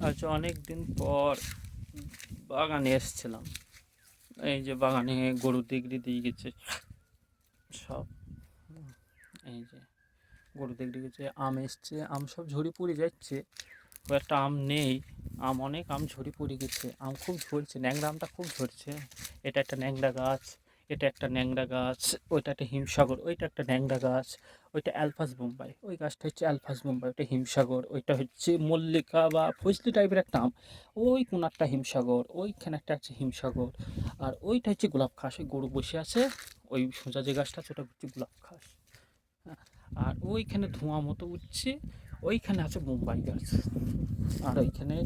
আজ অনেক দিন পর বাগানে এসেছিলাম। এই যে বাগানে গরু দিগড়ি দিয়ে গেছে সব। এই যে গরু দিগড়ি গেছে, আম এসছে, আম সব ঝরে পড়ে যাচ্ছে। খুব একটা আম নেই, অনেক আম ঝরে পড়ে গেছে। আম খুব ঝরছে, ন্যাংরা আমটা খুব ঝরছে। এটা একটা ন্যাংরা গাছ, এটা একটা ন্যাংরা গাছ, ওইটা একটা হিমসাগর, ওইটা একটা ন্যাংরা গাছ, ওইটা অ্যালফাস বোম্বাই, ওই গাছটা হচ্ছে অ্যালফাস বোম্বাই, ওইটা হিমসাগর, ওইটা হচ্ছে মল্লিকা বা ফজলি টাইপের একটা আম। ওই কোনারটা হিমসাগর, ওইখানে একটা আছে হিমসাগর। আর ওইটা হচ্ছে গোলাপ খাস, ওই গরু বসে আছে, ওই সোজা যে গাছটা আছে ওটা হচ্ছে গোলাপ খাস। হ্যাঁ, আর ওইখানে ধোঁয়া মতো উঠছে, ওইখানে আছে বোম্বাই গাছ। আর ওইখানে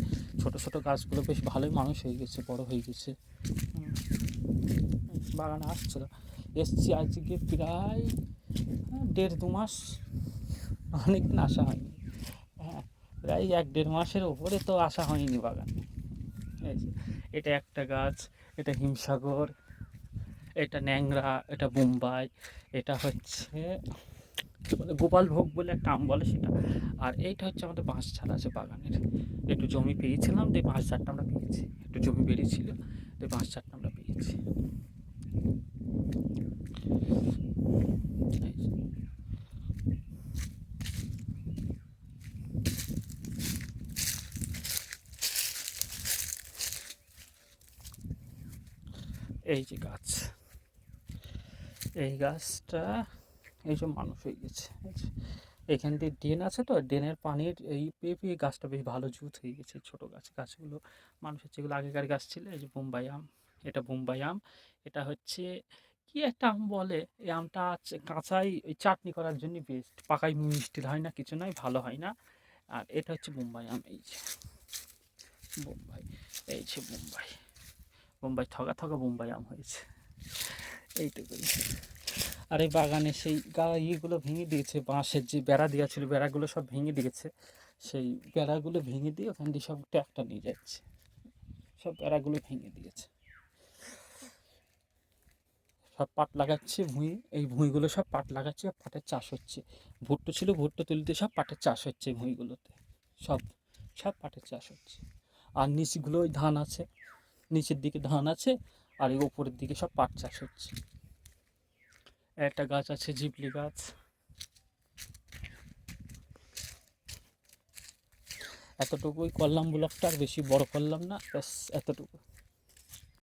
ছোট ছোট গাছগুলো বেশ ভালোই মানুষ হয়ে গেছে, বড় হয়ে গেছে। বাগানে আসছিল, এসছি আজকে প্রায় 1.5-2 মাস, অনেক দিন আসা হয়নি। হ্যাঁ, প্রায় 1-1.5 মাসের ওপরে তো আসা হয়নি বাগানে। এই যে এটা একটা গাছ, এটা হিমসাগর, এটা ন্যাংরা, এটা বোম্বাই, এটা হচ্ছে কী বলে গোপালভোগ বলে একটা আম বলে সেটা। আর এইটা হচ্ছে আমাদের বাঁশ ঝাড় আছে বাগানের। একটু জমি পেয়েছিলাম, দিয়ে বাঁশ ঝাড়টা আমরা পেয়েছি, একটু জমি বেরিয়েছিল, দিয়ে বাঁশ ঝাড়টা আমরা পেয়েছি। এই যে এই যে গাছ, এই গাছটা এই সব মানুষ হয়ে গেছে। এখান দিয়ে ড্রেন আছে, তো ড্রেনের পানির এই পেয়ে পেয়ে গাছটা বেশ ভালো জুত হয়ে গেছে। ছোট গাছ, গাছগুলো মানুষের যেগুলো আগেকার গাছ ছিল, এই যে বোম্বাই আম, এটা বোম্বাই আম। এটা হচ্ছে কি একটা আম বলে, এই আমটা কাঁচাই ওই চাটনি করার জন্য বেস্ট, পাকাই মিষ্টি হয় না, কিছু নয়, ভালো হয় না। আর এটা হচ্ছে বোম্বাই আম, এই যে বোম্বাই, এই যে বোম্বাই, বোম্বাই থগা থগা বোম্বাই আম হয়েছে, এইটুকুই। আর এই বাগানে সেই ইয়েগুলো ভেঙে দিয়েছে, বাঁশের যে বেড়া দেওয়া ছিল বেড়াগুলো সব ভেঙে দিয়েছে। সেই বেড়াগুলো ভেঙে দিয়ে ওখান দিয়ে সব ট্র্যাক্টর নিয়ে যাচ্ছে, সব বেড়াগুলো ভেঙে দিয়েছে। সব পাট লাগাচ্ছে ভুঁই, এই ভুঁইগুলো সব পাট লাগাচ্ছে, পাটের চাষ হচ্ছে। ভুট্টো ছিল, ভুট্টো তুলতে সব পাটের চাষ হচ্ছে এই ভুঁইগুলোতে, সব সব পাটের চাষ হচ্ছে। আর নিচগুলো ওই ধান আছে, নিচের দিকে ধান আছে, আর এই ওপরের দিকে সব পাট চাষ হচ্ছে। একটা গাছ আছে জিবলি গাছ। এতটুকুই করলাম ব্লগটা, আর বেশি বড় করলাম না, ব্যাস এতটুকু।